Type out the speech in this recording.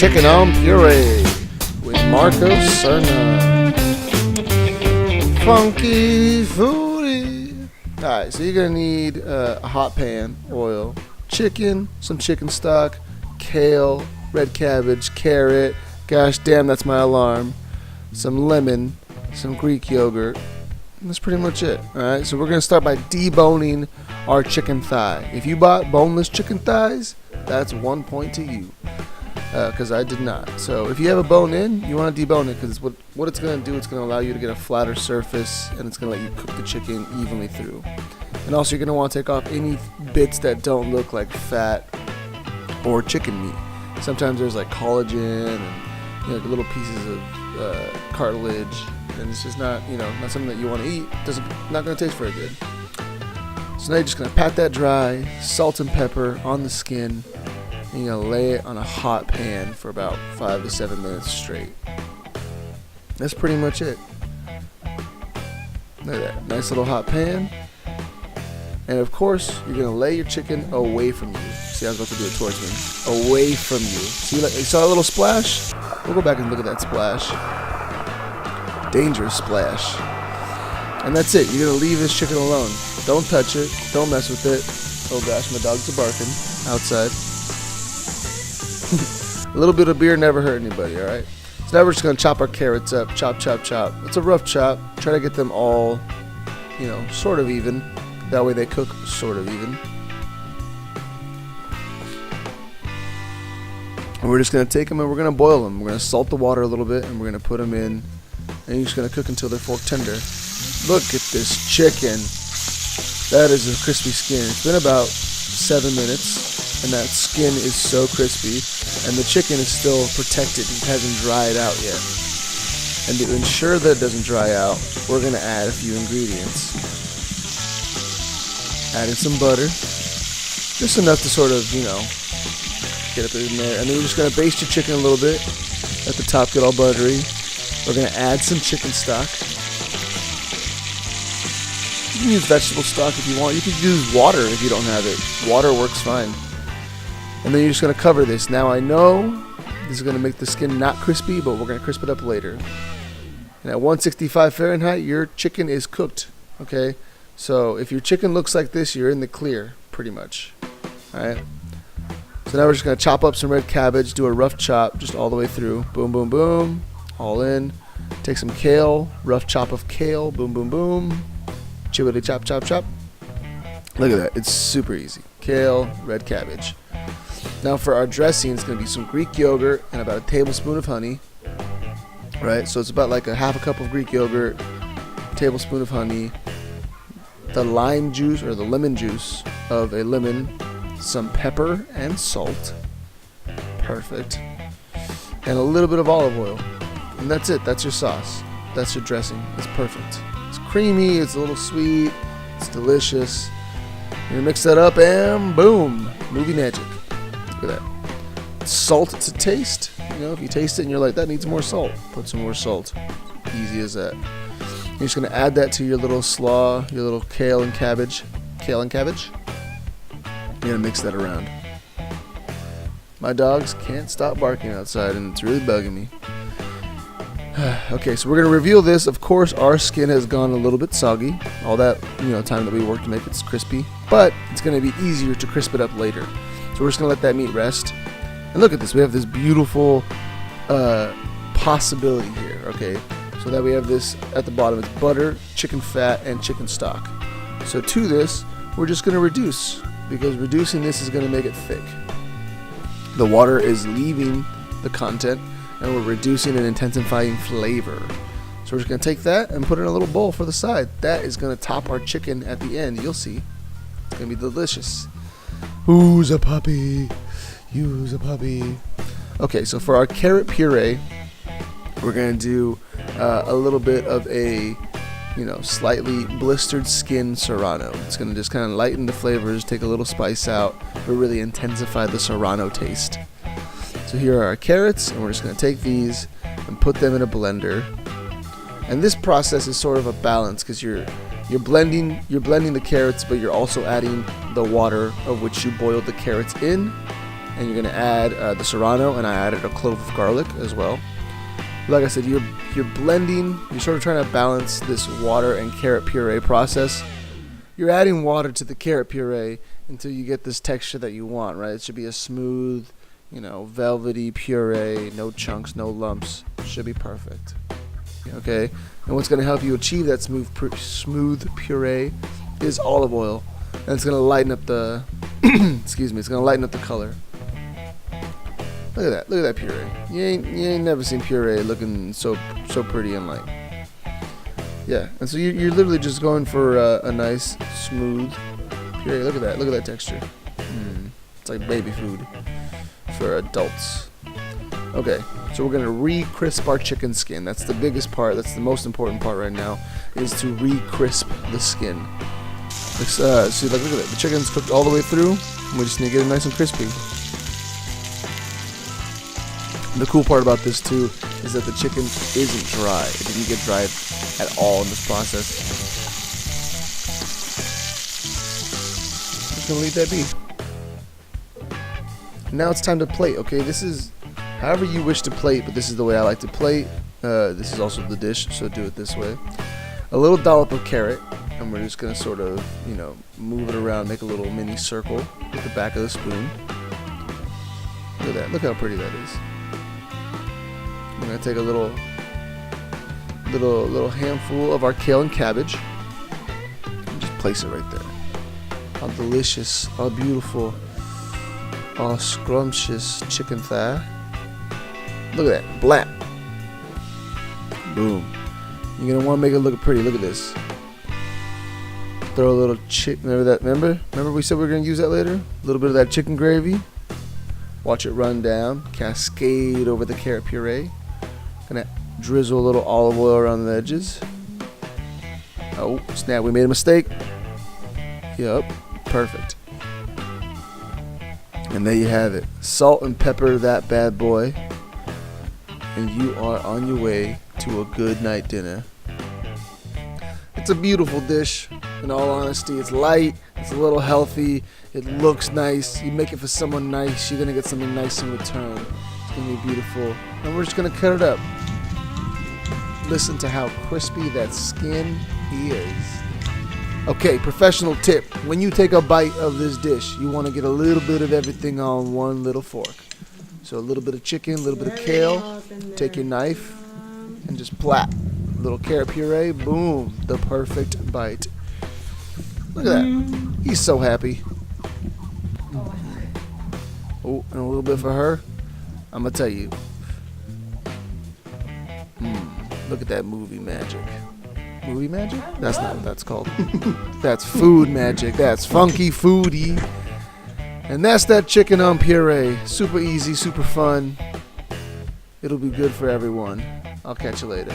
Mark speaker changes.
Speaker 1: chicken on puree with Marco Serrano. Funky foodie. Alright, so you're going to need a hot pan, oil, chicken, some chicken stock, kale, red cabbage, carrot, gosh damn that's my alarm, some lemon, some Greek yogurt, and that's pretty much it. Alright, so we're going to start by deboning our chicken thigh. If you bought boneless chicken thighs, that's 1 point to you, because I did not. So if you have a bone in, you want to debone it, because what it's going to do, it's going to allow you to get a flatter surface, and it's going to let you cook the chicken evenly through. And also you're going to want to take off any bits that don't look like fat or chicken meat. Sometimes there's like collagen and like little pieces of cartilage, and it's just not not something that you want to eat. Not going to taste very good. So now you're just going to pat that dry, salt and pepper on the skin, and you're going to lay it on a hot pan for about 5 to 7 minutes straight. That's pretty much it. Look at that. Nice little hot pan. And of course, you're going to lay your chicken away from you. See, I was about to do it towards me. Away from you. See, you saw a little splash? We'll go back and look at that splash. Dangerous splash. And that's it. You're going to leave this chicken alone. Don't touch it. Don't mess with it. Oh gosh, my dogs are barking outside. A little bit of beer never hurt anybody, alright? So now we're just going to chop our carrots up. Chop, chop, chop. It's a rough chop. Try to get them all, sort of even. That way they cook sort of even. And we're just going to take them and we're going to boil them. We're going to salt the water a little bit and we're going to put them in. And you're just going to cook until they're fork tender. Look at this chicken. That is a crispy skin. It's been about 7 minutes, and that skin is so crispy, and the chicken is still protected. It hasn't dried out yet. And to ensure that it doesn't dry out, we're going to add a few ingredients. Adding some butter, just enough to sort of, get it in there. And then you're just going to baste your chicken a little bit. Let the top get all buttery. We're going to add some chicken stock. You can use vegetable stock if you want. You can use water if you don't have it. Water works fine. And then you're just going to cover this. Now I know this is going to make the skin not crispy, but we're going to crisp it up later. And at 165 Fahrenheit, your chicken is cooked. Okay? So if your chicken looks like this, you're in the clear, pretty much. Alright? So now we're just going to chop up some red cabbage, do a rough chop just all the way through. Boom, boom, boom. All in. Take some kale, rough chop of kale. Boom, boom, boom. Chibbity chop, chop, chop. Look at that. It's super easy. Kale, red cabbage. Now for our dressing, it's going to be some Greek yogurt and about a tablespoon of honey. Right? So it's about like a half a cup of Greek yogurt, a tablespoon of honey, the lime juice or the lemon juice of a lemon, some pepper and salt. Perfect. And a little bit of olive oil. And that's it. That's your sauce. That's your dressing. It's perfect. It's creamy, it's a little sweet, it's delicious. You're gonna mix that up and boom, movie magic. Look at that. Salt to taste. If you taste it and you're like, that needs more salt, put some more salt. Easy as that. You're just gonna add that to your little slaw, your little kale and cabbage. Kale and cabbage. You're gonna mix that around. My dogs can't stop barking outside and it's really bugging me. Okay, so we're going to reveal this. Of course, our skin has gone a little bit soggy. All that, time that we worked to make it crispy. But it's going to be easier to crisp it up later. So we're just going to let that meat rest. And look at this. We have this beautiful possibility here, okay? So that we have this at the bottom. It's butter, chicken fat, and chicken stock. So to this, we're just going to reduce. Because reducing this is going to make it thick. The water is leaving the content. And we're reducing and intensifying flavor. So we're just going to take that and put it in a little bowl for the side. That is going to top our chicken at the end. You'll see. It's going to be delicious. Who's a puppy? You's a puppy. Okay, so for our carrot puree, we're going to do a little bit of a, slightly blistered skin Serrano. It's going to just kind of lighten the flavors, take a little spice out, but really intensify the Serrano taste. So here are our carrots, and we're just going to take these and put them in a blender. And this process is sort of a balance because you're blending the carrots, but you're also adding the water of which you boiled the carrots in, and you're gonna add the Serrano, and I added a clove of garlic as well. Like I said, you're blending. You're sort of trying to balance this water and carrot puree process. You're adding water to the carrot puree until you get this texture that you want, right? It should be a smooth, velvety puree, no chunks, no lumps. It should be perfect. Okay, and what's going to help you achieve that smooth puree is olive oil, and it's going to lighten up the excuse me, it's going to lighten up the color. Look at that puree. You ain't never seen puree looking so pretty and light. Yeah, and so you're literally just going for a nice smooth puree. Look at that texture. It's like baby food for adults. Okay, so we're gonna re-crisp our chicken skin. That's the biggest part. That's the most important part right now, is to re-crisp the skin. See, look at that. The chicken's cooked all the way through. And we just need to get it nice and crispy. And the cool part about this too is that the chicken isn't dry. It didn't get dried at all in this process. Just gonna leave that be. Now it's time to plate. Okay, this is however you wish to plate, but this is the way I like to plate. This is also the dish, so do it this way. A little dollop of carrot, and we're just gonna sort of, move it around, make a little mini circle with the back of the spoon. Look at that. Look how pretty that is. I'm gonna take a little handful of our kale and cabbage and just place it right there. How delicious, how beautiful, how scrumptious chicken thigh. Look at that, blap. Boom. You're gonna want to make it look pretty. Look at this. Throw a little remember we said we were gonna use that later? A little bit of that chicken gravy. Watch it run down, cascade over the carrot puree. Gonna drizzle a little olive oil around the edges. Oh, snap, we made a mistake. Yup, perfect. And there you have it. Salt and pepper that bad boy. And you are on your way to a good night dinner. It's a beautiful dish, in all honesty. It's light, it's a little healthy, it looks nice. You make it for someone nice, you're gonna get something nice in return. It's gonna be beautiful. And we're just gonna cut it up. Listen to how crispy that skin is. Okay, professional tip. When you take a bite of this dish, you want to get a little bit of everything on one little fork. So a little bit of chicken, a little bit of kale. Take your knife and just plap. A little carrot puree. Boom. The perfect bite. Look at that. He's so happy. Oh, and a little bit for her. I'm going to tell you. Look at that movie magic. Movie magic? That's not what that's called. That's food magic. That's funky foodie. And that's that chicken on puree. Super easy, super fun. It'll be good for everyone. I'll catch you later.